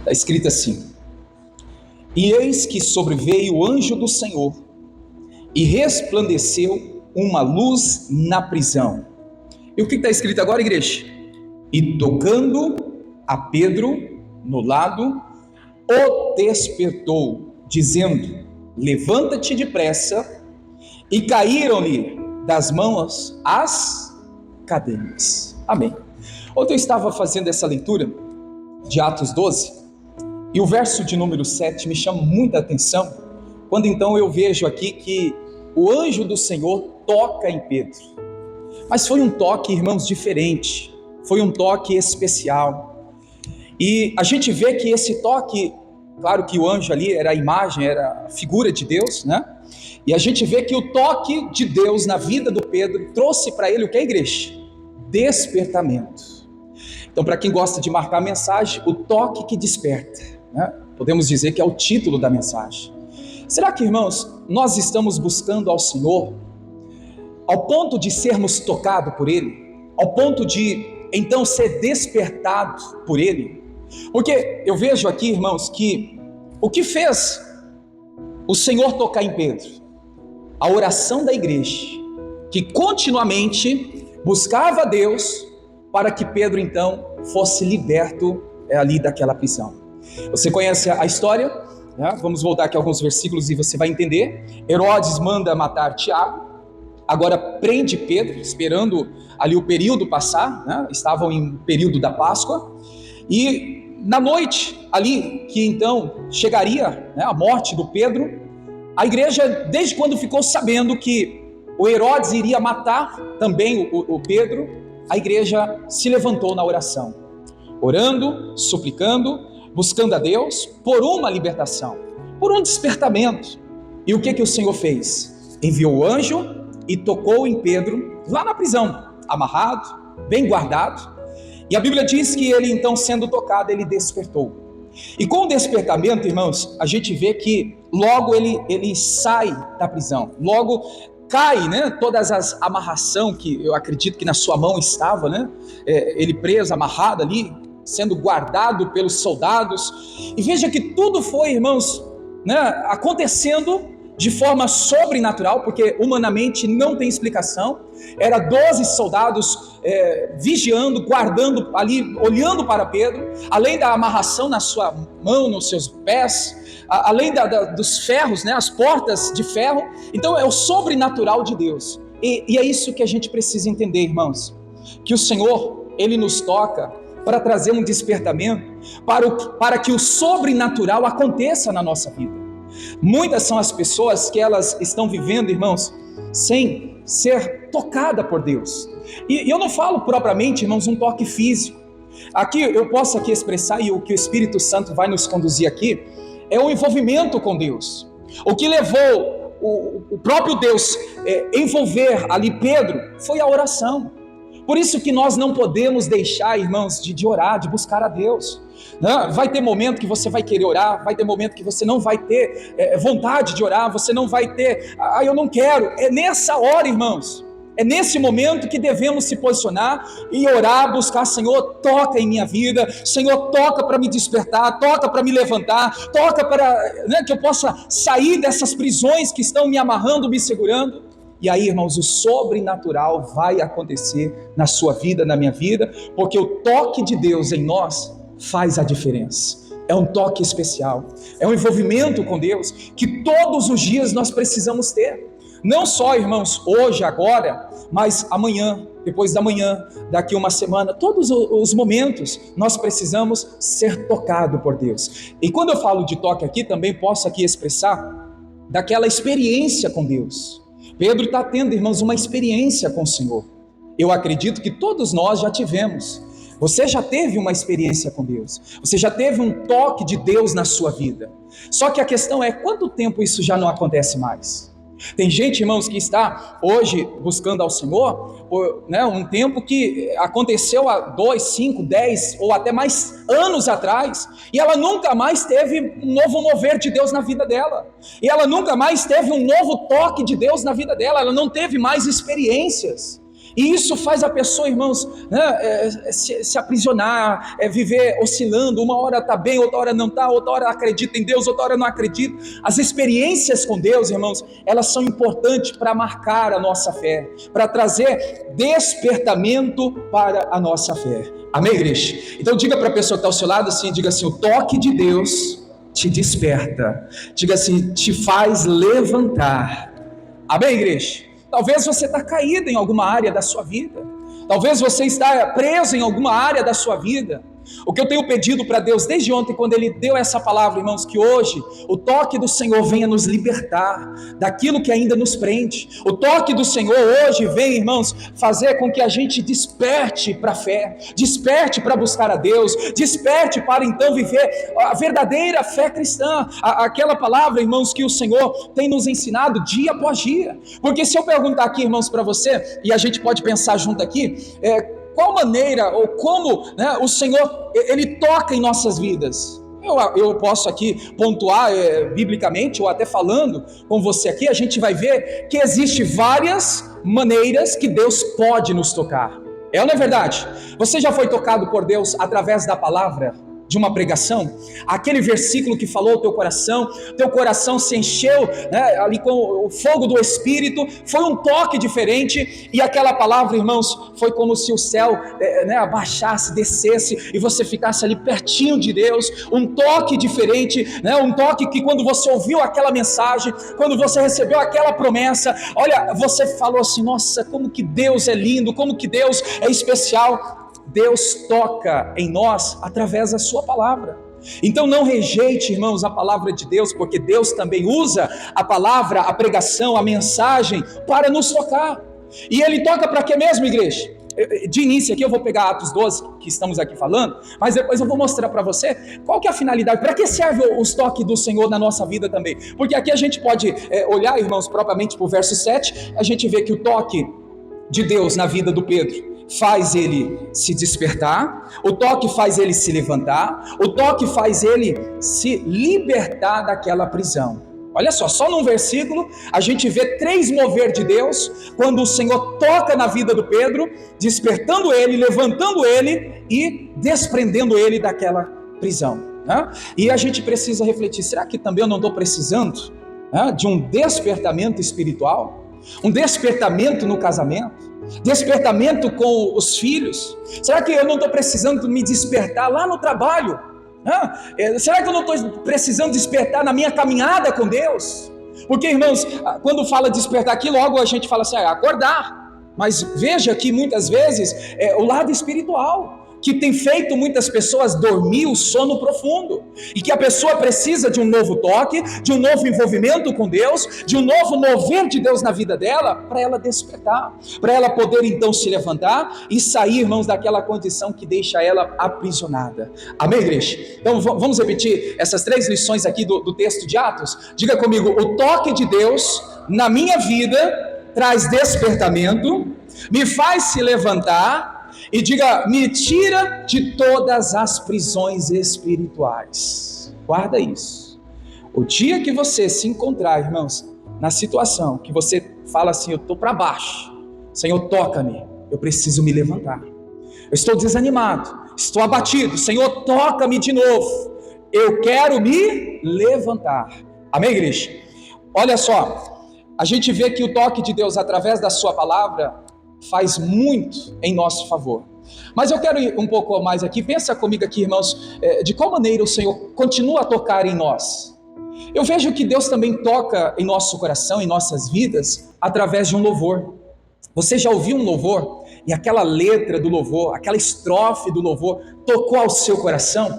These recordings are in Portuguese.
Está escrito assim: e eis que sobreveio o anjo do Senhor, e resplandeceu uma luz na prisão. E o que está escrito agora, igreja? E tocando a Pedro no lado, o despertou, dizendo: levanta-te depressa. E caíram-lhe das mãos as cadeias. Amém. Ontem eu estava fazendo essa leitura de Atos 12, e o verso de número 7 me chama muita atenção, quando então eu vejo aqui que o anjo do Senhor toca em Pedro. Mas foi um toque, irmãos, diferente, foi um toque especial. E a gente vê que esse toque, claro que o anjo ali era a imagem, era a figura de Deus, né? E a gente vê que o toque de Deus na vida do Pedro trouxe para ele o que é, igreja? Despertamento. Então, para quem gosta de marcar a mensagem, o toque que desperta, né? Podemos dizer que é o título da mensagem. Será que, irmãos, nós estamos buscando ao Senhor ao ponto de sermos tocados por Ele, ao ponto de então ser despertado por Ele? Porque eu vejo aqui, irmãos, que o que fez o Senhor tocar em Pedro? A oração da igreja, que continuamente buscava a Deus para que Pedro então fosse liberto ali daquela prisão. Você conhece a história, né? Vamos voltar aqui a alguns versículos e você vai entender. Herodes manda matar Tiago, agora prende Pedro, esperando ali o período passar, né? Estavam em período da Páscoa, e na noite ali, que então chegaria, né, a morte do Pedro, a igreja, desde quando ficou sabendo que o Herodes iria matar também o Pedro, a igreja se levantou na oração, orando, suplicando, buscando a Deus por uma libertação, por um despertamento. E o que o Senhor fez? Enviou o anjo e tocou em Pedro, lá na prisão, amarrado, bem guardado. E a Bíblia diz que ele então, sendo tocado, ele despertou. E com o despertamento, irmãos, a gente vê que logo ele sai da prisão, logo cai, né, todas as amarração que eu acredito que na sua mão estava, né, ele preso, amarrado ali, sendo guardado pelos soldados. E veja que tudo foi, irmãos, né, acontecendo de forma sobrenatural, porque humanamente não tem explicação. Era 12 soldados vigiando, guardando ali, olhando para Pedro, além da amarração na sua mão, nos seus pés, além dos ferros, né, as portas de ferro. Então é o sobrenatural de Deus, e é isso que a gente precisa entender, irmãos, que o Senhor, Ele nos toca para trazer um despertamento, para que o sobrenatural aconteça na nossa vida. Muitas são as pessoas que elas estão vivendo, irmãos, sem ser tocada por Deus. E eu não falo propriamente, irmãos, um toque físico. Aqui eu posso aqui expressar, e o que o Espírito Santo vai nos conduzir aqui, é o envolvimento com Deus. O que levou o próprio Deus envolver ali Pedro foi a oração. Por isso que nós não podemos deixar, irmãos, de orar, de buscar a Deus. Não, vai ter momento que você vai querer orar, vai ter momento que você não vai ter vontade de orar, você não vai ter, eu não quero. É nessa hora, irmãos, é nesse momento que devemos se posicionar e orar, buscar: Senhor, toca em minha vida, Senhor, toca para me despertar, toca para me levantar, toca para, né, que eu possa sair dessas prisões que estão me amarrando, me segurando. E aí, irmãos, o sobrenatural vai acontecer na sua vida, na minha vida, porque o toque de Deus em nós faz a diferença. É um toque especial, é um envolvimento com Deus que todos os dias nós precisamos ter. Não só, irmãos, hoje, agora, mas amanhã, depois da manhã, daqui uma semana, todos os momentos nós precisamos ser tocados por Deus. E quando eu falo de toque aqui, também posso aqui expressar daquela experiência com Deus. Pedro está tendo, irmãos, uma experiência com o Senhor. Eu acredito que todos nós já tivemos. Você já teve uma experiência com Deus. Você já teve um toque de Deus na sua vida. Só que a questão é, quanto tempo isso já não acontece mais? Tem gente, irmãos, que está hoje buscando ao Senhor por, né, um tempo que aconteceu há 2, 5, 10 ou até mais anos atrás, e ela nunca mais teve um novo mover de Deus na vida dela, e ela nunca mais teve um novo toque de Deus na vida dela, ela não teve mais experiências. E isso faz a pessoa, irmãos, né, se aprisionar, viver oscilando. Uma hora está bem, outra hora não está, outra hora acredita em Deus, outra hora não acredita. As experiências com Deus, irmãos, elas são importantes para marcar a nossa fé, para trazer despertamento para a nossa fé. Amém, igreja? Então diga para a pessoa que está ao seu lado assim, diga assim: o toque de Deus te desperta. Diga assim: te faz levantar. Amém, igreja? Talvez você está caído em alguma área da sua vida. Talvez você está preso em alguma área da sua vida. O que eu tenho pedido para Deus desde ontem, quando Ele deu essa palavra, irmãos, que hoje o toque do Senhor venha nos libertar daquilo que ainda nos prende. O toque do Senhor hoje vem, irmãos, fazer com que a gente desperte para a fé, desperte para buscar a Deus, desperte para então viver a verdadeira fé cristã, aquela palavra, irmãos, que o Senhor tem nos ensinado dia após dia. Porque se eu perguntar aqui, irmãos, para você, e a gente pode pensar junto aqui, qual maneira ou como, né, o Senhor Ele toca em nossas vidas? Eu posso aqui pontuar biblicamente, ou até falando com você aqui, a gente vai ver que existe várias maneiras que Deus pode nos tocar. É ou não é verdade? Você já foi tocado por Deus através da palavra, de uma pregação? Aquele versículo que falou o teu coração se encheu, né, ali com o fogo do Espírito, foi um toque diferente, e aquela palavra, irmãos, foi como se o céu abaixasse, descesse, e você ficasse ali pertinho de Deus, um toque diferente, né, um toque que quando você ouviu aquela mensagem, quando você recebeu aquela promessa, olha, você falou assim: nossa, como que Deus é lindo, como que Deus é especial. Deus toca em nós através da sua palavra. Então não rejeite, irmãos, a palavra de Deus, porque Deus também usa a palavra, a pregação, a mensagem para nos tocar. E Ele toca para quê mesmo, igreja? De início aqui eu vou pegar Atos 12, que estamos aqui falando, mas depois eu vou mostrar para você qual que é a finalidade, para que serve os toques do Senhor na nossa vida também. Porque aqui a gente pode olhar, irmãos, propriamente para o verso 7, a gente vê que o toque de Deus na vida do Pedro faz ele se despertar, o toque faz ele se levantar, o toque faz ele se libertar daquela prisão. Olha só num versículo a gente vê 3 mover de Deus, quando o Senhor toca na vida do Pedro, despertando ele, levantando ele e desprendendo ele daquela prisão, né? E a gente precisa refletir: será que também eu não estou precisando, né, de um despertamento espiritual? Um despertamento no casamento? Despertamento com os filhos? Será que eu não estou precisando me despertar lá no trabalho? Será que eu não estou precisando despertar na minha caminhada com Deus? Porque, irmãos, quando fala despertar aqui, logo a gente fala assim: acordar. Mas veja que muitas vezes é o lado espiritual que tem feito muitas pessoas dormir o sono profundo, e que a pessoa precisa de um novo toque, de um novo envolvimento com Deus, de um novo mover de Deus na vida dela, para ela despertar, para ela poder então se levantar e sair, irmãos, daquela condição que deixa ela aprisionada. Amém, igreja? Então vamos repetir essas 3 lições aqui do texto de Atos. Diga comigo: o toque de Deus na minha vida traz despertamento, me faz se levantar, e diga: me tira de todas as prisões espirituais. Guarda isso. O dia que você se encontrar, irmãos, na situação que você fala assim: eu estou para baixo, Senhor, toca-me, eu preciso me levantar, eu estou desanimado, estou abatido, Senhor, toca-me de novo, eu quero me levantar. Amém, igreja? Olha só, a gente vê que o toque de Deus através da sua palavra faz muito em nosso favor. Mas eu quero ir um pouco mais aqui. Pensa comigo aqui, irmãos, de qual maneira o Senhor continua a tocar em nós. Eu vejo que Deus também toca em nosso coração, em nossas vidas, através de um louvor. Você já ouviu um louvor e aquela letra do louvor, aquela estrofe do louvor tocou ao seu coração?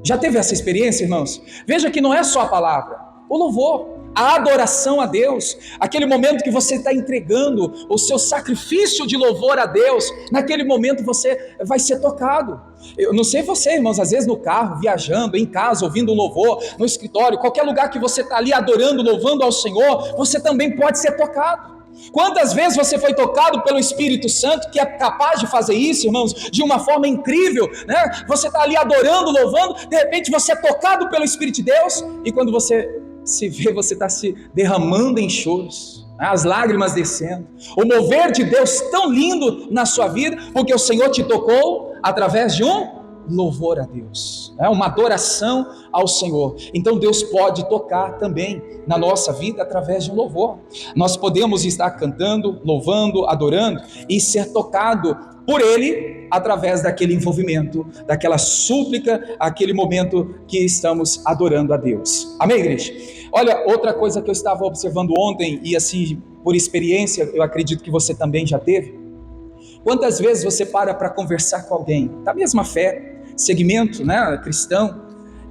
Já teve essa experiência, irmãos? Veja que não é só a palavra, o louvor, a adoração a Deus, aquele momento que você está entregando o seu sacrifício de louvor a Deus, naquele momento você vai ser tocado. Eu não sei você, irmãos, às vezes no carro, viajando, em casa, ouvindo um louvor, no escritório, qualquer lugar que você está ali adorando, louvando ao Senhor, você também pode ser tocado. Quantas vezes você foi tocado pelo Espírito Santo, que é capaz de fazer isso, irmãos, de uma forma incrível, né? Você está ali adorando, louvando, de repente você é tocado pelo Espírito de Deus, e quando você se vê, você está se derramando em choros. as lágrimas descendo, o mover de Deus tão lindo na sua vida, porque o Senhor te tocou através de um louvor a Deus, uma adoração ao Senhor. Então Deus pode tocar também na nossa vida através de um louvor. Nós podemos estar cantando, louvando, adorando e ser tocado por Ele através daquele envolvimento, daquela súplica, aquele momento que estamos adorando a Deus. Amém, igreja? Olha, outra coisa que eu estava observando ontem, e assim, por experiência, eu acredito que você também já teve. Quantas vezes você para conversar com alguém da mesma fé, segmento, né, cristão,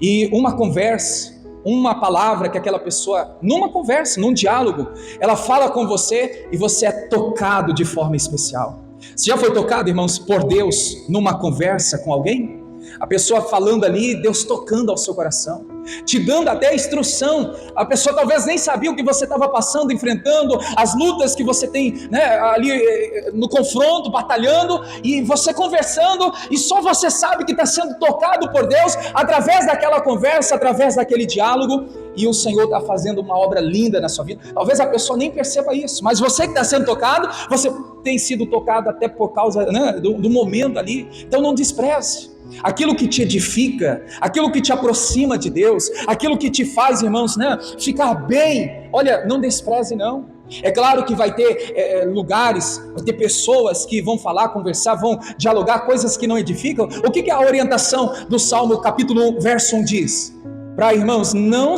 e uma conversa, uma palavra que aquela pessoa, numa conversa, num diálogo, ela fala com você e você é tocado de forma especial. Você já foi tocado, irmãos, por Deus numa conversa com alguém? A pessoa falando ali, Deus tocando ao seu coração, te dando até instrução. A pessoa talvez nem sabia o que você estava passando, enfrentando, as lutas que você tem, né, ali no confronto, batalhando, e você conversando, e só você sabe que está sendo tocado por Deus, através daquela conversa, através daquele diálogo, e o Senhor está fazendo uma obra linda na sua vida. Talvez a pessoa nem perceba isso, mas você que está sendo tocado, você tem sido tocado até por causa, né, do momento ali. Então não despreze aquilo que te edifica, aquilo que te aproxima de Deus, aquilo que te faz, irmãos, né, ficar bem. Olha, não despreze não. É claro que vai ter lugares, vai ter pessoas que vão falar, conversar, vão dialogar coisas que não edificam. O que a orientação do Salmo capítulo 1, verso 1 diz? Para, irmãos, não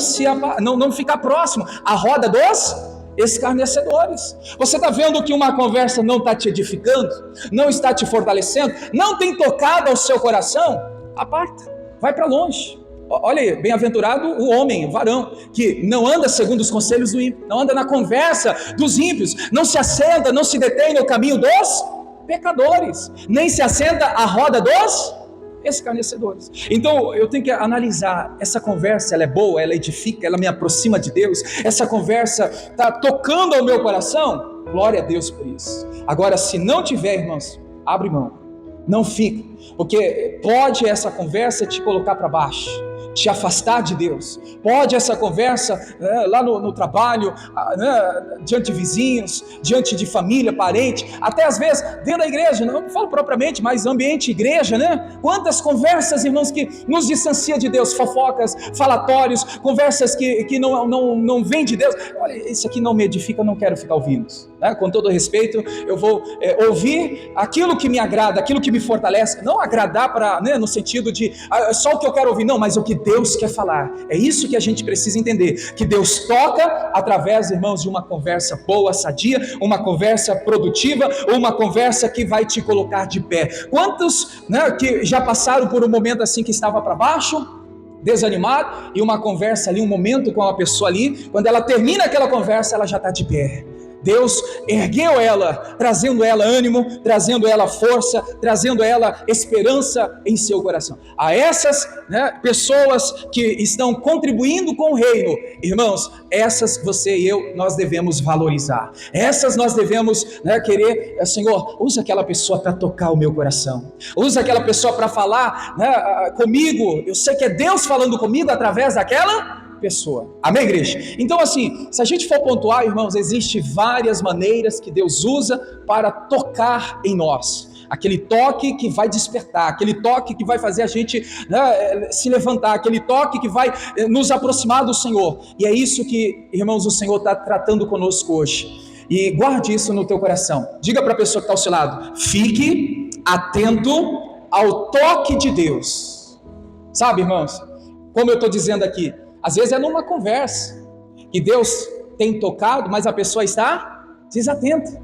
ficar próximo à roda dos escarnecedores. Você está vendo que uma conversa não está te edificando, não está te fortalecendo, não tem tocado ao seu coração? Aparta, vai para longe. Olha aí, bem-aventurado o homem, o varão, que não anda segundo os conselhos do ímpio, não anda na conversa dos ímpios, não se assenta, não se detém no caminho dos pecadores, nem se assenta à roda dos escarnecedores. Então eu tenho que analisar, essa conversa, ela é boa, ela edifica, ela me aproxima de Deus, essa conversa está tocando ao meu coração? Glória a Deus por isso. Agora, se não tiver, irmãos, abre mão, não fica, porque pode essa conversa te colocar para baixo, te afastar de Deus. Pode essa conversa lá no trabalho, diante de vizinhos, diante de família, parente, até às vezes dentro da igreja, não falo propriamente, mas ambiente igreja, né? Quantas conversas, irmãos, que nos distancia de Deus, fofocas, falatórios, conversas que não vêm de Deus. Olha, isso aqui não me edifica, não quero ficar ouvindo, né? Com todo respeito, eu vou ouvir aquilo que me agrada, aquilo que me fortalece, não agradar para, né, no sentido de só o que eu quero ouvir, não, mas o que Deus quer falar. É isso que a gente precisa entender, que Deus toca através, irmãos, de uma conversa boa, sadia, uma conversa produtiva, uma conversa que vai te colocar de pé. Quantos, né, que já passaram por um momento assim que estava para baixo, desanimado, e uma conversa ali, um momento com uma pessoa ali, quando ela termina aquela conversa, ela já está de pé. Deus ergueu ela, trazendo ela ânimo, trazendo ela força, trazendo ela esperança em seu coração. A essas, né, pessoas que estão contribuindo com o reino, irmãos, essas você e eu, nós devemos valorizar. Essas nós devemos, né, querer, Senhor, usa aquela pessoa para tocar o meu coração. Usa aquela pessoa para falar, né, comigo. Eu sei que é Deus falando comigo através daquela pessoa. Amém, igreja? Então, assim, se a gente for pontuar, irmãos, existem várias maneiras que Deus usa para tocar em nós. Aquele toque que vai despertar, aquele toque que vai fazer a gente, né, se levantar, aquele toque que vai nos aproximar do Senhor. E é isso que, irmãos, o Senhor está tratando conosco hoje. E guarde isso no teu coração. Diga para a pessoa que está ao seu lado: fique atento ao toque de Deus. Sabe, irmãos, como eu estou dizendo aqui, às vezes é numa conversa que Deus tem tocado, mas a pessoa está desatenta.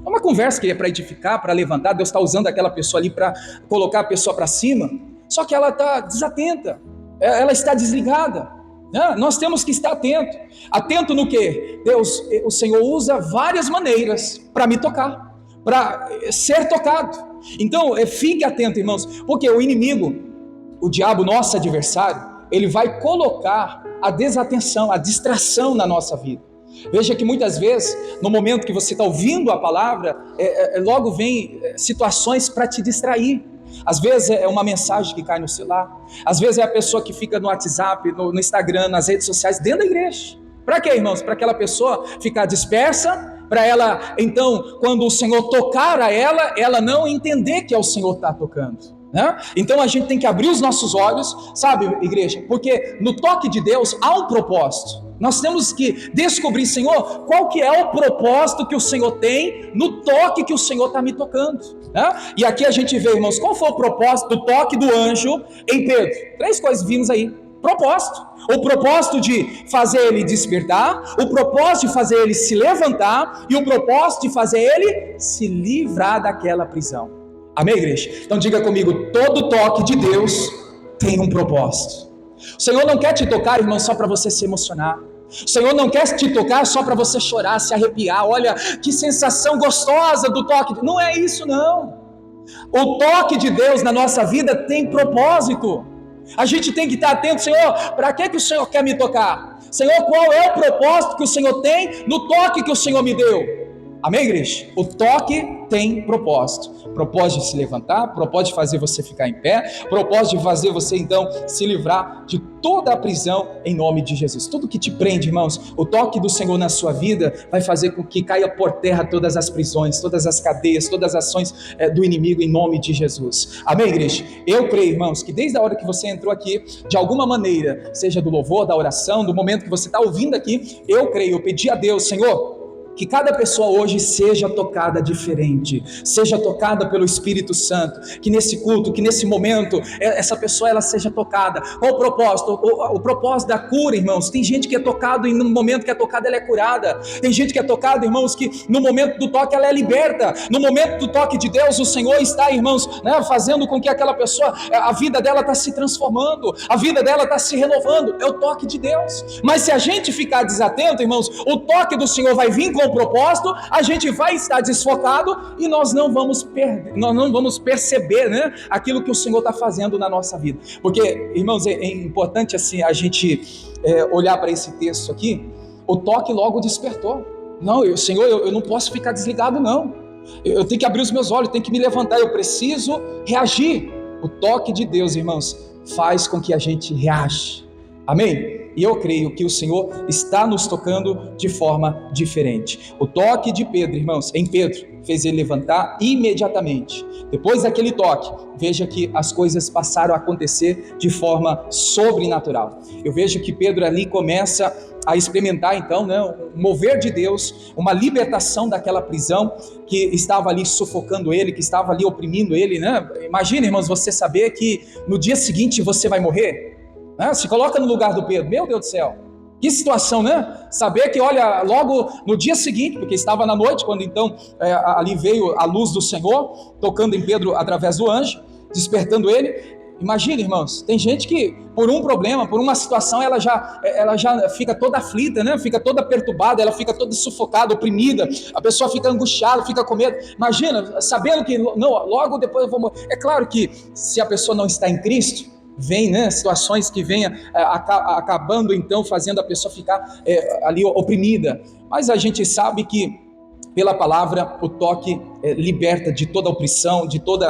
É uma conversa que é para edificar, para levantar. Deus está usando aquela pessoa ali para colocar a pessoa para cima, só que ela está desatenta, ela está desligada. Nós temos que estar atento. Atento no que? Deus, o Senhor usa várias maneiras para me tocar, para ser tocado. Então fique atento, irmãos, porque o inimigo, o diabo, nosso adversário, ele vai colocar a desatenção, a distração na nossa vida. Veja que muitas vezes, no momento que você está ouvindo a palavra, logo vem situações para te distrair. Às vezes é uma mensagem que cai no celular, às vezes é a pessoa que fica no WhatsApp, no Instagram, nas redes sociais, dentro da igreja. Para quê, irmãos? Para aquela pessoa ficar dispersa, para ela, então, quando o Senhor tocar a ela, ela não entender que é o Senhor que está tocando, né? Então a gente tem que abrir os nossos olhos, sabe, igreja? Porque no toque de Deus há um propósito. Nós temos que descobrir, Senhor, qual que é o propósito que o Senhor tem no toque que o Senhor está me tocando, né? E aqui a gente vê, irmãos, qual foi o propósito do toque do anjo em Pedro? 3 coisas vimos aí. Propósito. O propósito de fazer ele despertar, o propósito de fazer ele se levantar e o propósito de fazer ele se livrar daquela prisão. Amém, igreja? Então diga comigo, todo toque de Deus tem um propósito. O Senhor não quer te tocar, irmão, só para você se emocionar. O Senhor não quer te tocar só para você chorar, se arrepiar. Olha que sensação gostosa do toque. Não é isso, não. O toque de Deus na nossa vida tem propósito. A gente tem que estar atento, Senhor, para que o Senhor quer me tocar? Senhor, qual é o propósito que o Senhor tem no toque que o Senhor me deu? Amém, igreja? O toque tem propósito. Propósito de se levantar, propósito de fazer você ficar em pé, propósito de fazer você, então, se livrar de toda a prisão em nome de Jesus. Tudo que te prende, irmãos, o toque do Senhor na sua vida vai fazer com que caia por terra todas as prisões, todas as cadeias, todas as ações do inimigo em nome de Jesus. Amém, igreja? Eu creio, irmãos, que desde a hora que você entrou aqui, de alguma maneira, seja do louvor, da oração, do momento que você está ouvindo aqui, eu creio, eu pedi a Deus, Senhor, que cada pessoa hoje seja tocada diferente, seja tocada pelo Espírito Santo, que nesse culto, que nesse momento, essa pessoa ela seja tocada. Qual o propósito? O propósito da cura, irmãos. Tem gente que é tocada e no momento que é tocada ela é curada. Tem gente que é tocada, irmãos, que no momento do toque ela é liberta. No momento do toque de Deus, o Senhor está, irmãos, né, fazendo com que aquela pessoa, a vida dela está se transformando, a vida dela está se renovando. É o toque de Deus. Mas se a gente ficar desatento, irmãos, o toque do Senhor vai vir com o propósito, a gente vai estar desfocado e nós não vamos perceber, né, aquilo que o Senhor está fazendo na nossa vida. Porque, irmãos, é importante assim a gente olhar para esse texto aqui. O toque logo despertou. Não, Senhor, eu não posso ficar desligado, não. Eu tenho que abrir os meus olhos, tenho que me levantar, eu preciso reagir. O toque de Deus, irmãos, faz com que a gente reaja. Amém? E eu creio que o Senhor está nos tocando de forma diferente. O toque de Pedro, irmãos, em Pedro, fez ele levantar imediatamente. Depois daquele toque, veja que as coisas passaram a acontecer de forma sobrenatural. Eu vejo que Pedro ali começa a experimentar então, né, um mover de Deus, uma libertação daquela prisão que estava ali sufocando ele, que estava ali oprimindo ele, né? Imagina, irmãos, você saber que no dia seguinte você vai morrer. Se coloca no lugar do Pedro, meu Deus do céu, que situação, né? Saber que, olha, logo no dia seguinte, porque estava na noite, quando então ali veio a luz do Senhor, tocando em Pedro através do anjo, despertando ele. Imagina, irmãos, tem gente que por um problema, por uma situação, ela já fica toda aflita, né? Fica toda perturbada, ela fica toda sufocada, oprimida, a pessoa fica angustiada, fica com medo. Imagina, sabendo que não, logo depois eu vou morrer. É claro que se a pessoa não está em Cristo, vem, né, situações que vêm acabando então fazendo a pessoa ficar ali oprimida, mas a gente sabe que pela palavra o toque liberta de toda a opressão, de todo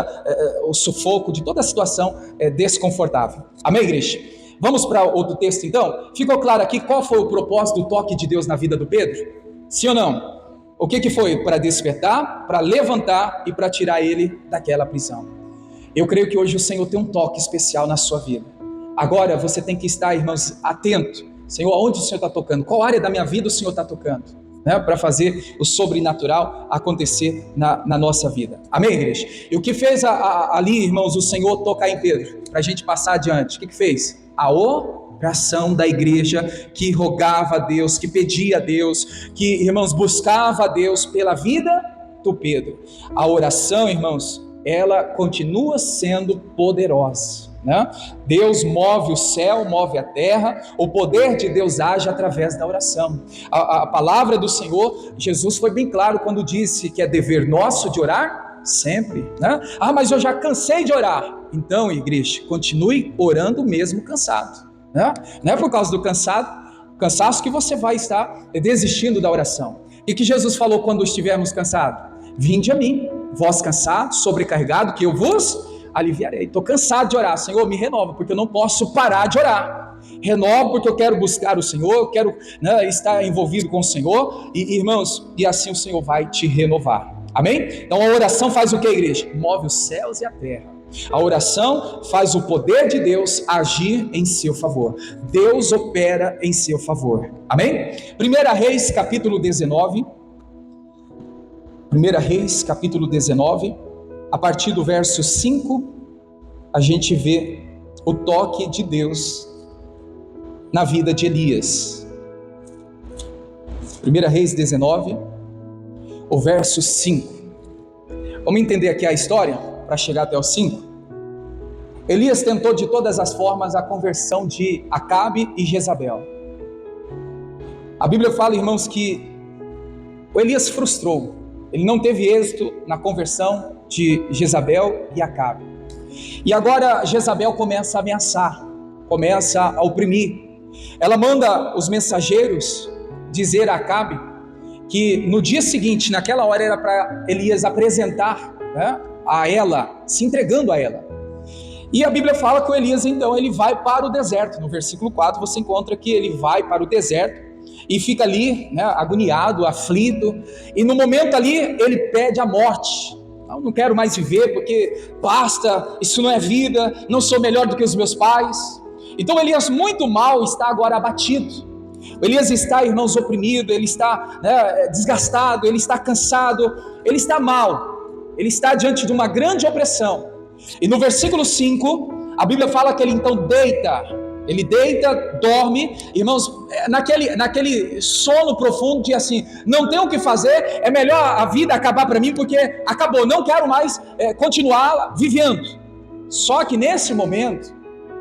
o sufoco, de toda a situação desconfortável. Amém, igreja? Vamos para outro texto então? Ficou claro aqui qual foi o propósito do toque de Deus na vida do Pedro? Sim ou não? O que foi? Para despertar, para levantar e para tirar ele daquela prisão. Eu creio que hoje o Senhor tem um toque especial na sua vida. Agora você tem que estar, irmãos, atento. Senhor, aonde o Senhor está tocando? Qual área da minha vida o Senhor está tocando? Né? Para fazer o sobrenatural acontecer na nossa vida. Amém, igreja? E o que fez ali, irmãos, o Senhor tocar em Pedro? Para a gente passar adiante. O que fez? A oração da igreja que rogava a Deus, que pedia a Deus, que, irmãos, buscava a Deus pela vida do Pedro. A oração, irmãos, ela continua sendo poderosa, né? Deus move o céu, move a terra, o poder de Deus age através da oração. A palavra do Senhor, Jesus foi bem claro quando disse que é dever nosso de orar sempre, né? Mas eu já cansei de orar. Então, igreja, continue orando mesmo cansado, né? Não é por causa do cansaço que você vai estar desistindo da oração. E que Jesus falou quando estivermos cansados? Vinde a mim, vós cansados, sobrecarregados, que eu vos aliviarei. Estou cansado de orar, Senhor, me renova, porque eu não posso parar de orar. Renovo porque eu quero buscar o Senhor, eu quero, né, estar envolvido com o Senhor, e irmãos, e assim o Senhor vai te renovar. Amém? Então a oração faz o que, igreja? Move os céus e a terra. A oração faz o poder de Deus agir em seu favor. Deus opera em seu favor. Amém? 1 Reis capítulo 19. 1 Reis capítulo 19, a partir do verso 5, a gente vê o toque de Deus na vida de Elias. 1 Reis 19, o verso 5. Vamos entender aqui a história para chegar até o 5. Elias tentou de todas as formas a conversão de Acabe e Jezabel. A Bíblia fala, irmãos, que o Elias frustrou. Ele não teve êxito na conversão de Jezabel e Acabe. E agora Jezabel começa a ameaçar, começa a oprimir. Ela manda os mensageiros dizer a Acabe que no dia seguinte, naquela hora, era para Elias apresentar, né, a ela, se entregando a ela. E a Bíblia fala que o Elias, então, ele vai para o deserto. No versículo 4 você encontra que ele vai para o deserto e fica ali, né, agoniado, aflito, e no momento ali ele pede a morte. Não quero mais viver porque basta, isso não é vida, não sou melhor do que os meus pais. Então Elias, muito mal, está agora abatido. Elias está, irmãos, oprimido, ele está, né, desgastado, ele está cansado, ele está mal, ele está diante de uma grande opressão. E no versículo 5, a Bíblia fala que ele então ele deita, dorme, irmãos, naquele sono profundo de assim, não tenho o que fazer, é melhor a vida acabar para mim, porque acabou, não quero mais continuar vivendo. Só que nesse momento,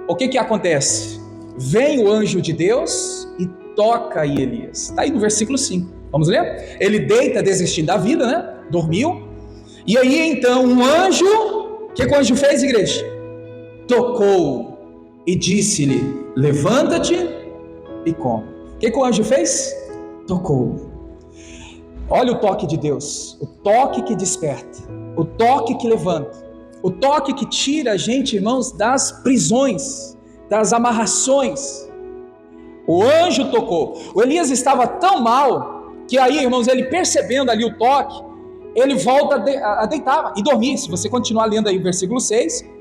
o que acontece? Vem o anjo de Deus e toca em Elias. Está aí no versículo 5, vamos ler? Ele deita desistindo da vida, né? Dormiu, e aí então um anjo, o que o anjo fez, igreja? Tocou e disse-lhe, levanta-te e come. O que o anjo fez? Tocou. Olha o toque de Deus, o toque que desperta, o toque que levanta, o toque que tira a gente, irmãos, das prisões, das amarrações. O anjo tocou. O Elias estava tão mal, que aí, irmãos, ele percebendo ali o toque, ele volta a deitar e dormir. Se você continuar lendo aí o versículo 6,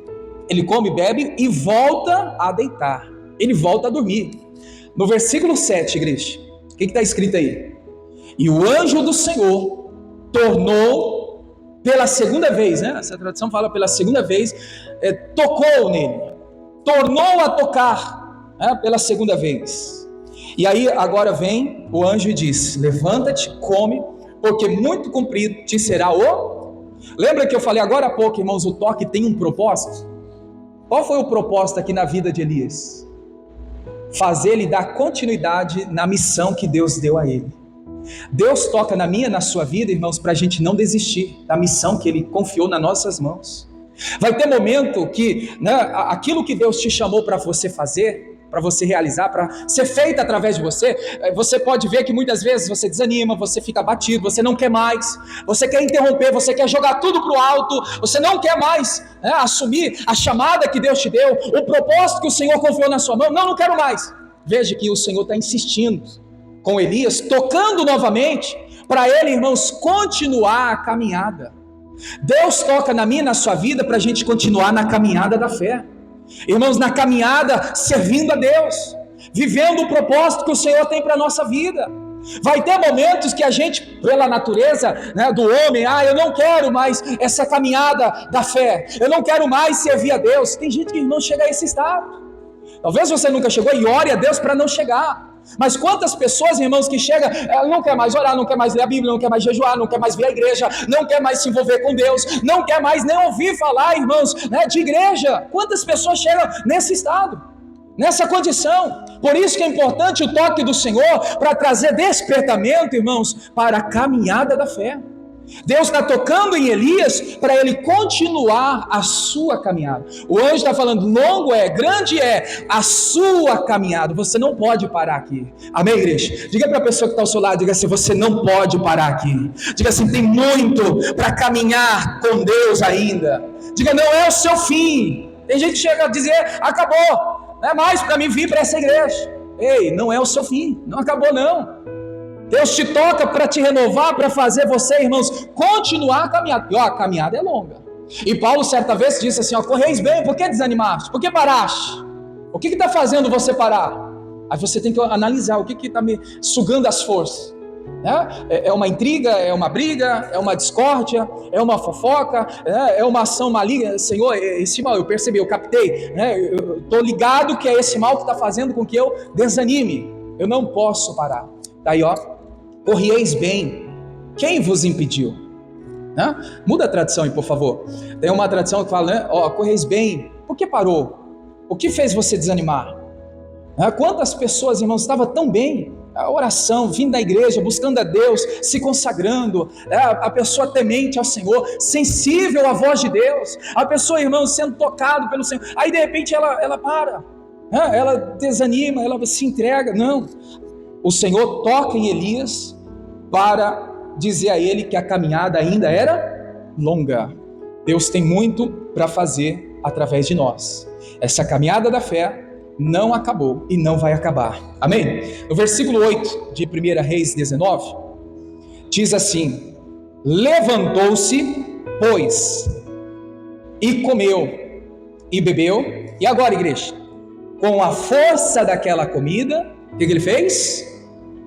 ele come, bebe e volta a deitar. Ele volta a dormir. No versículo 7, igreja, o que está escrito aí? E o anjo do Senhor tornou pela segunda vez, né? Essa tradução fala pela segunda vez, tocou nele, tornou a tocar, né? Pela segunda vez. E aí agora vem o anjo e diz, levanta-te, come, porque muito comprido te será o... Lembra que eu falei agora há pouco, irmãos, o toque tem um propósito? Qual foi o propósito aqui na vida de Elias? Fazer ele dar continuidade na missão que Deus deu a ele. Deus toca na minha, na sua vida, irmãos, para a gente não desistir da missão que Ele confiou nas nossas mãos. Vai ter momento que, né, aquilo que Deus te chamou para você fazer, para você realizar, para ser feito através de você, você pode ver que muitas vezes você desanima, você fica abatido, você não quer mais, você quer interromper, você quer jogar tudo para o alto, você não quer mais, né, assumir a chamada que Deus te deu, o propósito que o Senhor confiou na sua mão. Não quero mais. Veja que o Senhor está insistindo com Elias, tocando novamente, para ele, irmãos, continuar a caminhada. Deus toca na minha e na sua vida para a gente continuar na caminhada da fé, irmãos, na caminhada servindo a Deus, vivendo o propósito que o Senhor tem para a nossa vida. Vai ter momentos que a gente, pela natureza, né, do homem, eu não quero mais essa caminhada da fé, eu não quero mais servir a Deus. Tem gente que não chega a esse estado. Talvez você nunca chegou, e ore a Deus para não chegar. Mas quantas pessoas, irmãos, que chegam, não quer mais orar, não quer mais ler a Bíblia, não quer mais jejuar, não quer mais vir à igreja, não quer mais se envolver com Deus, não quer mais nem ouvir falar, irmãos, né, de igreja. Quantas pessoas chegam nesse estado, nessa condição? Por isso que é importante o toque do Senhor, para trazer despertamento, irmãos, para a caminhada da fé. Deus está tocando em Elias para ele continuar a sua caminhada. O anjo está falando, grande é a sua caminhada, você não pode parar aqui. Amém, igreja? Diga para a pessoa que está ao seu lado, diga assim, você não pode parar aqui. Diga assim, tem muito para caminhar com Deus ainda. Diga, não é o seu fim. Tem gente que chega a dizer, acabou. não é mais para mim vir para essa igreja. Ei, não é o seu fim, não acabou não. Deus te toca para te renovar, para fazer você, irmãos, continuar a caminhada. E ó, a caminhada é longa. E Paulo certa vez disse assim, ó, correis bem, por que desanimaste? Por que paraste? O que está fazendo você parar? Aí você tem que analisar o que está me sugando as forças. É uma intriga, é uma briga, é uma discórdia, é uma fofoca, é uma ação maligna. Senhor, esse mal, eu percebi, eu captei, eu estou ligado que é esse mal que está fazendo com que eu desanime. Eu não posso parar. Daí, ó, corrieis bem, quem vos impediu? Muda a tradução aí, por favor. Tem uma tradução que fala, ó, correis bem, por que parou? O que fez você desanimar? Quantas pessoas, irmãos, estavam tão bem, a oração, vindo da igreja, buscando a Deus, se consagrando, a pessoa temente ao Senhor, sensível à voz de Deus, a pessoa, irmãos, sendo tocado pelo Senhor, aí de repente ela para, ela desanima, ela se entrega. Não, o Senhor toca em Elias para dizer a ele que a caminhada ainda era longa. Deus tem muito para fazer através de nós. Essa caminhada da fé não acabou e não vai acabar. Amém? No versículo 8 de 1 Reis 19, diz assim: levantou-se, pois, e comeu, e bebeu, e agora, igreja, com a força daquela comida, o que ele fez?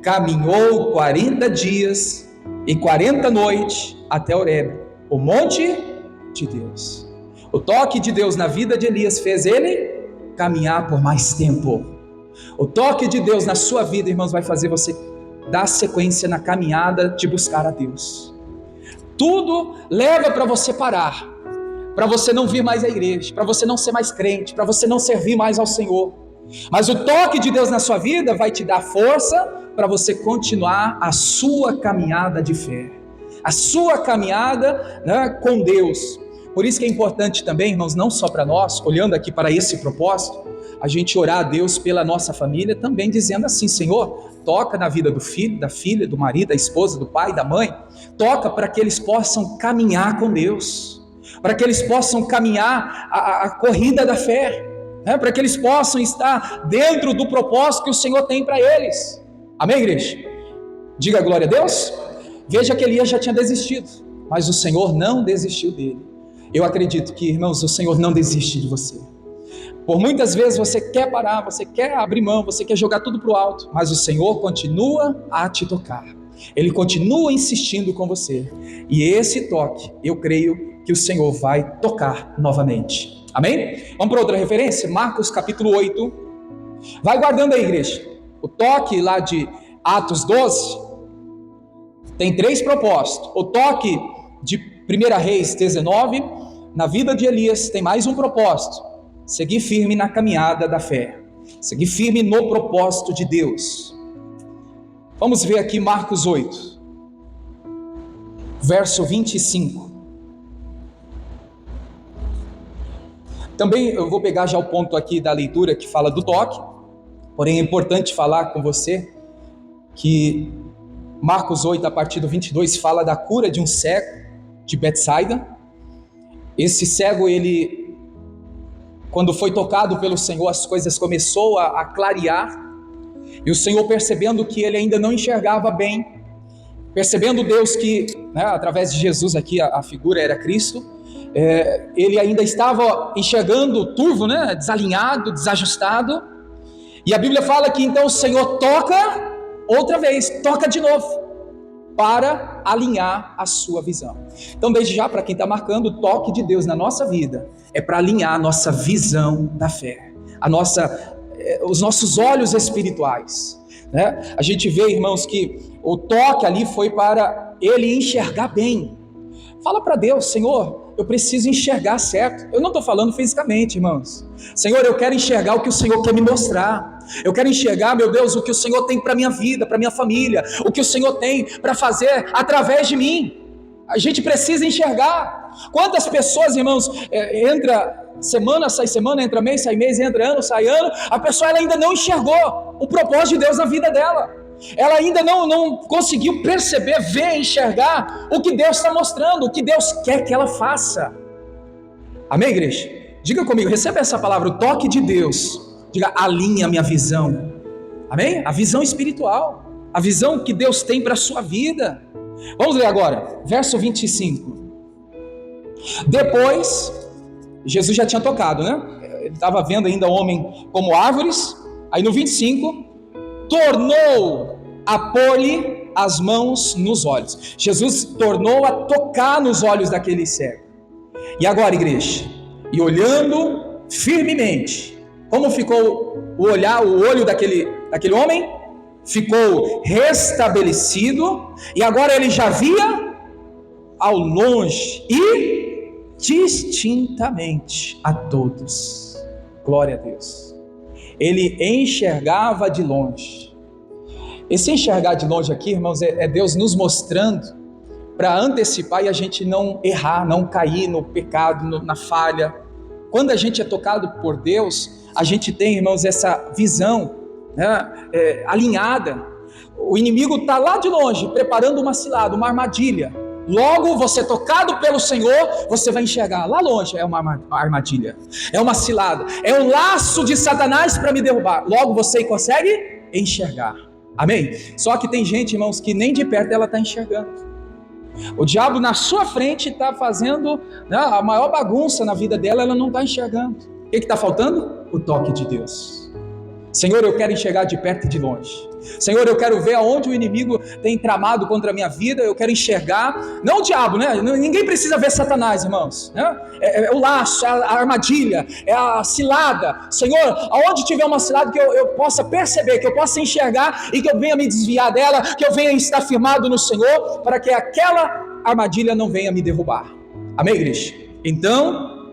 Caminhou 40 dias e 40 noites até Horebe, o monte de Deus. O toque de Deus na vida de Elias fez ele caminhar por mais tempo. O toque de Deus na sua vida, irmãos, vai fazer você dar sequência na caminhada de buscar a Deus. Tudo leva para você parar, para você não vir mais à igreja, para você não ser mais crente, para você não servir mais ao Senhor. Mas o toque de Deus na sua vida vai te dar força para você continuar a sua caminhada de fé, a sua caminhada, com Deus. Por isso que é importante também, irmãos, não só para nós, olhando aqui para esse propósito, a gente orar a Deus pela nossa família, também dizendo assim: Senhor, toca na vida do filho, da filha, do marido, da esposa, do pai, da mãe, toca para que eles possam caminhar com Deus, para que eles possam caminhar a corrida da fé, para que eles possam estar dentro do propósito que o Senhor tem para eles. Amém, igreja? Diga glória a Deus. Veja que Elias já tinha desistido, mas o Senhor não desistiu dele. Eu acredito que, irmãos, o Senhor não desiste de você. Por muitas vezes você quer parar, você quer abrir mão, você quer jogar tudo para o alto, mas o Senhor continua a te tocar. Ele continua insistindo com você. E esse toque, eu creio que o Senhor vai tocar novamente. Amém? Vamos para outra referência? Marcos capítulo 8. Vai guardando aí, igreja. O toque lá de Atos 12 tem 3 propósitos. O toque de 1 Reis 19, na vida de Elias, tem mais um propósito: seguir firme na caminhada da fé, seguir firme no propósito de Deus. Vamos ver aqui Marcos 8, verso 25. Também eu vou pegar já o ponto aqui da leitura que fala do toque, porém é importante falar com você que Marcos 8, a partir do 22, fala da cura de um cego de Betsaida. Esse cego, ele, quando foi tocado pelo Senhor, as coisas começou a clarear, e o Senhor, percebendo que ele ainda não enxergava bem, percebendo Deus que, através de Jesus aqui, a figura era Cristo, ele ainda estava enxergando turvo, desalinhado, desajustado, e a Bíblia fala que então o Senhor toca outra vez, toca de novo, para alinhar a sua visão. Então, desde já, para quem está marcando, o toque de Deus na nossa vida é para alinhar a nossa visão da fé, os nossos olhos espirituais. A gente vê, irmãos, que o toque ali foi para ele enxergar bem. Fala para Deus: Senhor, eu preciso enxergar certo. Eu não estou falando fisicamente, irmãos. Senhor, eu quero enxergar o que o Senhor quer me mostrar. Eu quero enxergar, meu Deus, o que o Senhor tem para a minha vida, para a minha família, o que o Senhor tem para fazer através de mim. A gente precisa enxergar. Quantas pessoas, irmãos, entra semana, sai semana, entra mês, sai mês, entra ano, sai ano, a pessoa ela ainda não enxergou o propósito de Deus na vida dela. Ela ainda não conseguiu perceber, ver, enxergar o que Deus está mostrando, o que Deus quer que ela faça. Amém, igreja? Diga comigo, receba essa palavra: o toque de Deus Diga, alinha a minha visão. Amém? A visão espiritual, a visão que Deus tem para a sua vida. Vamos ler agora, verso 25. Depois, Jesus já tinha tocado, né? Ele estava vendo ainda o homem como árvores. Aí no 25, tornou a pôr-lhe as mãos nos olhos. Jesus tornou a tocar nos olhos daquele cego. E agora, igreja, e olhando firmemente, como ficou o olho daquele homem? Ficou restabelecido, e agora ele já via ao longe e distintamente a todos. Glória a Deus. Ele enxergava de longe. Esse enxergar de longe aqui, irmãos, é Deus nos mostrando para antecipar e a gente não errar, não cair no pecado, na falha. Quando a gente é tocado por Deus, a gente tem, irmãos, essa visão, né, alinhada. O inimigo está lá de longe, preparando uma cilada, uma armadilha. Logo, você tocado pelo Senhor, você vai enxergar lá longe, é uma armadilha, é uma cilada, é um laço de Satanás para me derrubar. Logo você consegue enxergar, amém? Só que tem gente, irmãos, que nem de perto ela está enxergando. O diabo na sua frente está fazendo, né, a maior bagunça na vida dela, ela não está enxergando. O que está faltando? O toque de Deus. Senhor, eu quero enxergar de perto e de longe. Senhor, eu quero ver aonde o inimigo tem tramado contra a minha vida. Eu quero enxergar, não o diabo, né? Ninguém precisa ver Satanás, irmãos, né? É o laço, é a armadilha, é a cilada. Senhor, aonde tiver uma cilada que eu possa perceber, que eu possa enxergar e que eu venha me desviar dela, que eu venha estar firmado no Senhor, para que aquela armadilha não venha me derrubar. Amém, igreja? Então,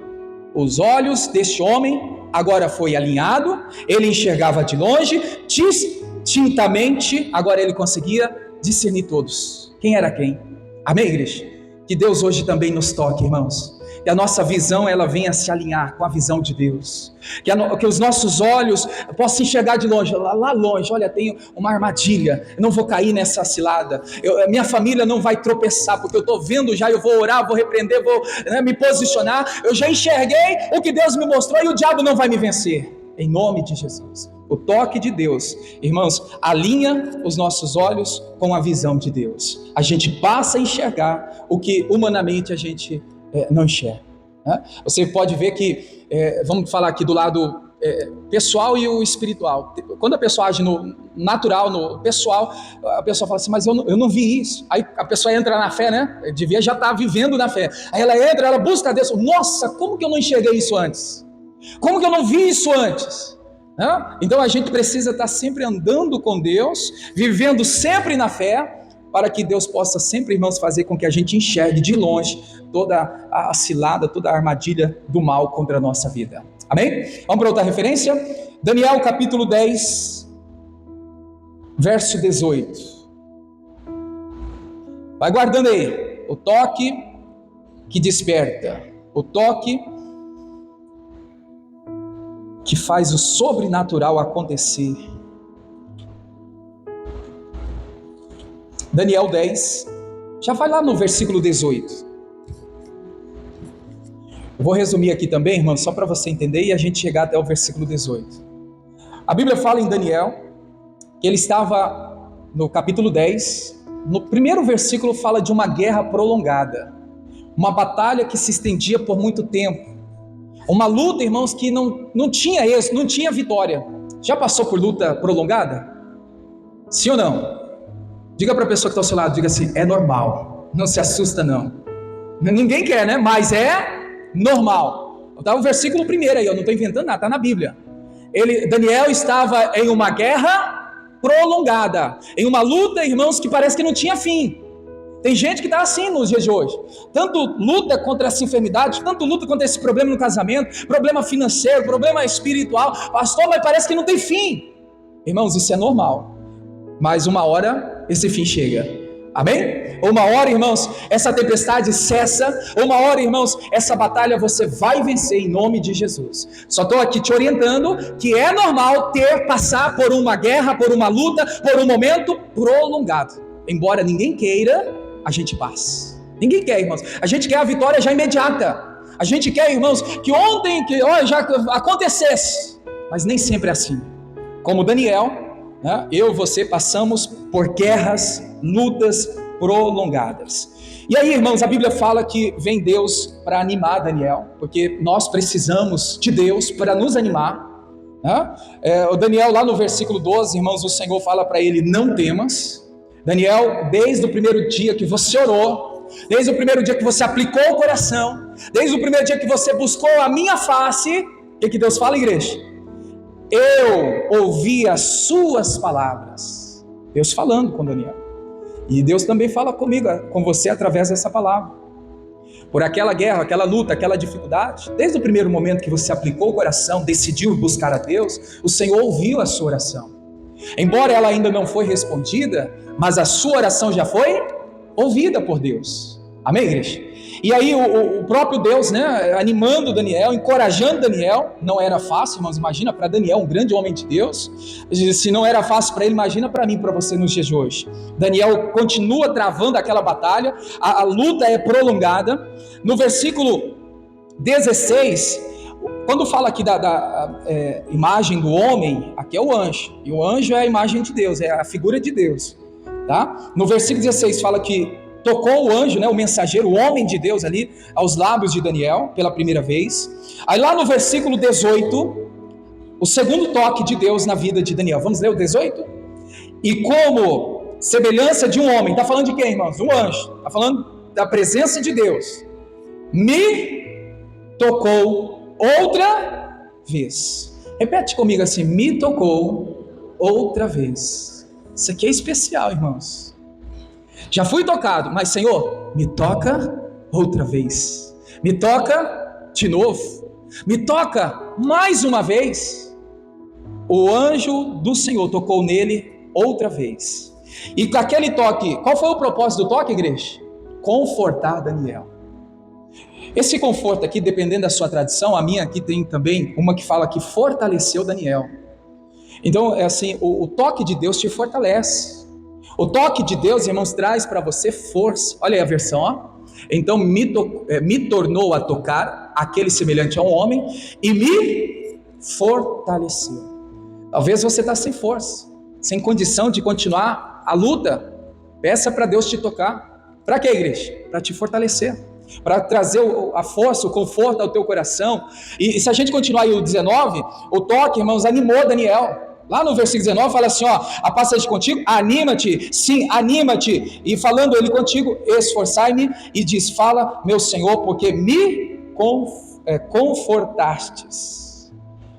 os olhos deste homem agora foi alinhado, ele enxergava de longe, distintamente, agora ele conseguia discernir todos, quem era quem. Amém, igreja? Que Deus hoje também nos toque, irmãos, que a nossa visão ela venha se alinhar com a visão de Deus, que os nossos olhos possam enxergar de longe, lá longe, olha, tem uma armadilha, eu não vou cair nessa cilada, minha família não vai tropeçar, porque eu estou vendo já, eu vou orar, vou repreender, vou, né, me posicionar, eu já enxerguei o que Deus me mostrou e o diabo não vai me vencer, em nome de Jesus. O toque de Deus, irmãos, alinha os nossos olhos com a visão de Deus, a gente passa a enxergar o que humanamente a gente não enxerga, né? Você pode ver que, vamos falar aqui do lado pessoal e o espiritual. Quando a pessoa age no natural, no pessoal, a pessoa fala assim, mas eu não vi isso. Aí a pessoa entra na fé, né? Devia já estar vivendo na fé. Aí ela entra, ela busca a Deus. Nossa, como que eu não enxerguei isso antes? Como que eu não vi isso antes? Né? Então a gente precisa estar sempre andando com Deus, vivendo sempre na fé, para que Deus possa sempre, irmãos, fazer com que a gente enxergue de longe toda a cilada, toda a armadilha do mal contra a nossa vida. Amém? Vamos para outra referência? Daniel capítulo 10, verso 18. Vai guardando aí. O toque que desperta. O toque que faz o sobrenatural acontecer. Daniel 10, já vai lá no versículo 18. Eu vou resumir aqui também, irmão, só para você entender e a gente chegar até o versículo 18. A Bíblia fala em Daniel que ele estava no capítulo 10, no primeiro versículo fala de uma guerra prolongada, uma batalha que se estendia por muito tempo, uma luta, irmãos, que não tinha êxito, não tinha vitória. Já passou por luta prolongada? Sim ou não? Diga para a pessoa que está ao seu lado, diga assim, é normal, não se assusta não. Ninguém quer, né? Mas é normal. Está o versículo primeiro aí, eu não estou inventando nada, está na Bíblia. Daniel estava em uma guerra prolongada, em uma luta, irmãos, que parece que não tinha fim. Tem gente que está assim nos dias de hoje, tanto luta contra essa enfermidade, tanto luta contra esse problema no casamento, problema financeiro, problema espiritual, pastor, mas parece que não tem fim. Irmãos, isso é normal, mas uma hora esse fim chega. Amém? Uma hora, irmãos, essa tempestade cessa. Uma hora, irmãos, essa batalha você vai vencer em nome de Jesus. Só estou aqui te orientando que é normal passar por uma guerra, por uma luta, por um momento prolongado. Embora ninguém queira, a gente passa. Ninguém quer, irmãos. A gente quer a vitória já imediata. A gente quer, irmãos, que ontem já acontecesse. mas nem sempre é assim. Como Daniel, né, eu e você passamos por guerras, lutas prolongadas. E aí, irmãos, a Bíblia fala que vem Deus para animar Daniel, porque nós precisamos de Deus para nos animar. Né? O Daniel, lá no versículo 12, irmãos, o Senhor fala para ele: não temas. Daniel, desde o primeiro dia que você orou, desde o primeiro dia que você aplicou o coração, desde o primeiro dia que você buscou a minha face, o que Deus fala, igreja? Eu ouvi as suas palavras. Deus falando com Daniel. E Deus também fala comigo, com você, através dessa palavra. Por aquela guerra, aquela luta, aquela dificuldade, desde o primeiro momento que você aplicou o coração, decidiu buscar a Deus, o Senhor ouviu a sua oração. Embora ela ainda não foi respondida, mas a sua oração já foi ouvida por Deus. Amém, igreja? E aí o próprio Deus, né, animando Daniel, encorajando Daniel. Não era fácil, irmãos, imagina para Daniel, um grande homem de Deus. Se não era fácil para ele, imagina para mim, para você nos dias de hoje. Daniel continua travando aquela batalha, a luta é prolongada. No versículo 16, quando fala aqui da imagem do homem, aqui é o anjo, e o anjo é a imagem de Deus, é a figura de Deus, tá? No versículo 16 fala que tocou o anjo, né, o mensageiro, o homem de Deus ali, aos lábios de Daniel, pela primeira vez. Aí lá no versículo 18, o segundo toque de Deus na vida de Daniel. Vamos ler o 18? E como semelhança de um homem, está falando de quem, irmãos? Um anjo, está falando da presença de Deus. Me tocou outra vez. Repete comigo assim: me tocou outra vez. Isso aqui é especial, irmãos. Já fui tocado, mas Senhor, me toca outra vez. Me toca de novo. Me toca mais uma vez. O anjo do Senhor tocou nele outra vez. E com aquele toque, qual foi o propósito do toque, igreja? Confortar Daniel. Esse conforto aqui, dependendo da sua tradição, a minha aqui tem também uma que fala que fortaleceu Daniel. Então, é assim, o toque de Deus te fortalece. O toque de Deus, irmãos, traz para você força. Olha aí a versão, ó. Então me tornou a tocar, aquele semelhante a um homem, e me fortaleceu. Talvez você está sem força, sem condição de continuar a luta. Peça para Deus te tocar. Para quê, igreja? Para te fortalecer, para trazer a força, o conforto ao teu coração. E se a gente continuar aí o 19, o toque, irmãos, animou Daniel. Lá no versículo 19 fala assim, ó: a paz seja contigo, anima-te, sim, anima-te. E falando ele contigo, esforçai-me, e diz: fala, meu Senhor, porque me confortastes.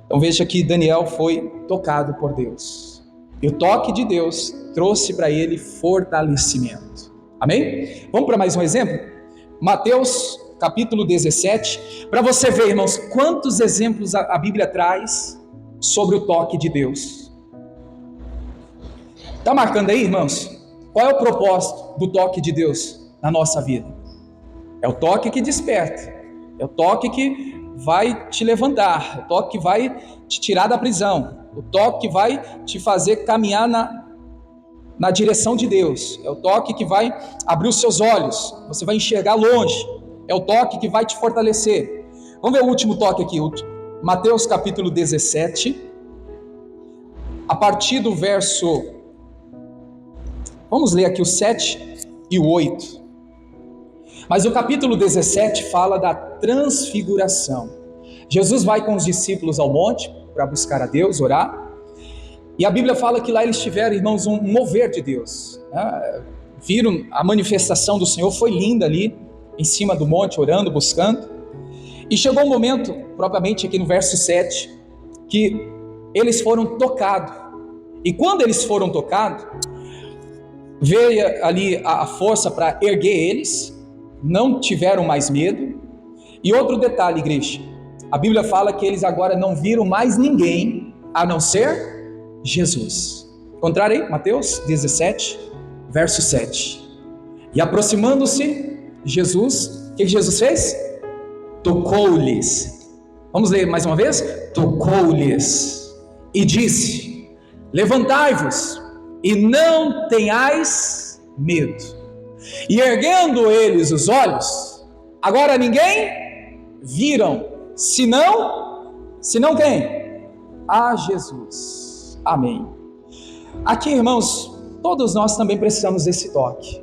Então veja que Daniel foi tocado por Deus, e o toque de Deus trouxe para ele fortalecimento. Amém? Vamos para mais um exemplo? Mateus capítulo 17, para você ver, irmãos, quantos exemplos a Bíblia traz sobre o toque de Deus. Está marcando aí, irmãos? Qual é o propósito do toque de Deus na nossa vida? É o toque que desperta, é o toque que vai te levantar, é o toque que vai te tirar da prisão, o toque que vai te fazer caminhar na direção de Deus, é o toque que vai abrir os seus olhos, você vai enxergar longe, é o toque que vai te fortalecer. Vamos ver o último toque aqui, Mateus capítulo 17, a partir do verso, vamos ler aqui o 7 e o 8, mas o capítulo 17 fala da transfiguração. Jesus vai com os discípulos ao monte para buscar a Deus, orar, e a Bíblia fala que lá eles tiveram, irmãos, um mover de Deus, viram a manifestação do Senhor, foi linda ali, em cima do monte, orando, buscando. E chegou um momento, propriamente aqui no verso 7, que eles foram tocados. E quando eles foram tocados, veio ali a força para erguer eles, não tiveram mais medo. E outro detalhe, igreja, a Bíblia fala que eles agora não viram mais ninguém, a não ser Jesus. Contrário aí, Mateus 17, verso 7. E aproximando-se Jesus, o que Jesus fez? Tocou-lhes. Vamos ler mais uma vez? Tocou-lhes e disse: levantai-vos e não tenhais medo. E erguendo eles os olhos, agora ninguém viram, senão quem? a Jesus. Amém. Aqui, irmãos, todos nós também precisamos desse toque.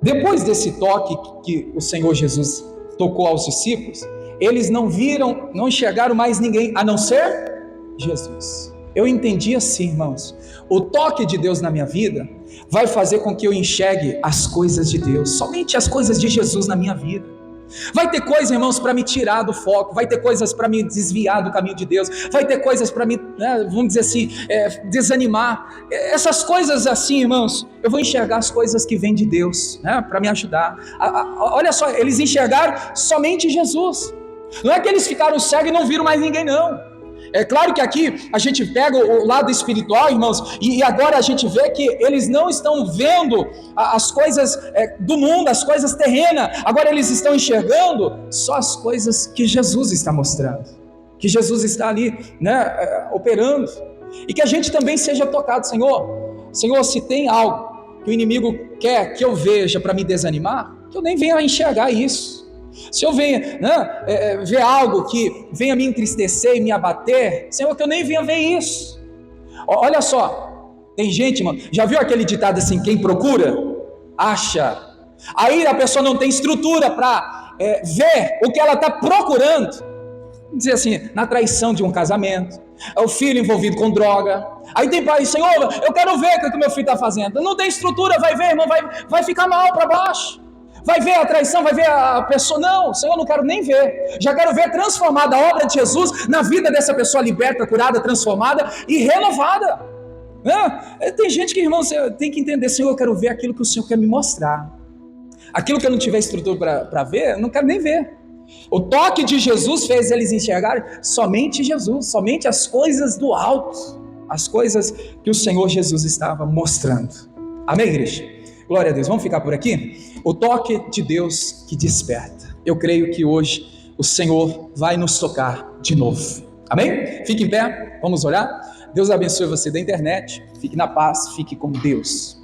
Depois desse toque que o Senhor Jesus tocou aos discípulos, eles não viram, não enxergaram mais ninguém, a não ser Jesus. Eu entendi assim, irmãos, o toque de Deus na minha vida vai fazer com que eu enxergue as coisas de Deus, somente as coisas de Jesus na minha vida. Vai ter coisas, irmãos, para me tirar do foco, vai ter coisas para me desviar do caminho de Deus, vai ter coisas para me, vamos dizer assim, desanimar. Essas coisas assim, irmãos, eu vou enxergar as coisas que vêm de Deus, para me ajudar. Olha só, eles enxergaram somente Jesus. Não é que eles ficaram cegos e não viram mais ninguém, não. É claro que aqui a gente pega o lado espiritual, irmãos, e agora a gente vê que eles não estão vendo as coisas do mundo, as coisas terrenas. Agora eles estão enxergando só as coisas que Jesus está mostrando, que Jesus está ali, operando. E que a gente também seja tocado. Senhor, se tem algo que o inimigo quer que eu veja para me desanimar, que eu nem venha a enxergar isso. Se eu venha ver algo que venha me entristecer e me abater, Senhor, que eu nem venha ver isso. Olha só, tem gente, mano, já viu aquele ditado assim, quem procura, acha. Aí a pessoa não tem estrutura para ver o que ela está procurando. Vamos dizer assim, na traição de um casamento, o filho envolvido com droga. Aí tem pai, Senhor, eu quero ver o que o meu filho está fazendo. Não tem estrutura, vai ver, irmão, vai ficar mal para baixo. Vai ver a traição, vai ver a pessoa. Não, Senhor, eu não quero nem ver. Já quero ver transformada a obra de Jesus na vida dessa pessoa liberta, curada, transformada e renovada. Tem gente que, irmão, você tem que entender, Senhor, eu quero ver aquilo que o Senhor quer me mostrar. Aquilo que eu não tiver estrutura para ver, eu não quero nem ver. O toque de Jesus fez eles enxergarem somente Jesus, somente as coisas do alto, as coisas que o Senhor Jesus estava mostrando. Amém, igreja? Glória a Deus, vamos ficar por aqui? O toque de Deus que desperta. Eu creio que hoje o Senhor vai nos tocar de novo. Amém? Fique em pé, vamos orar. Deus abençoe você da internet. Fique na paz, fique com Deus.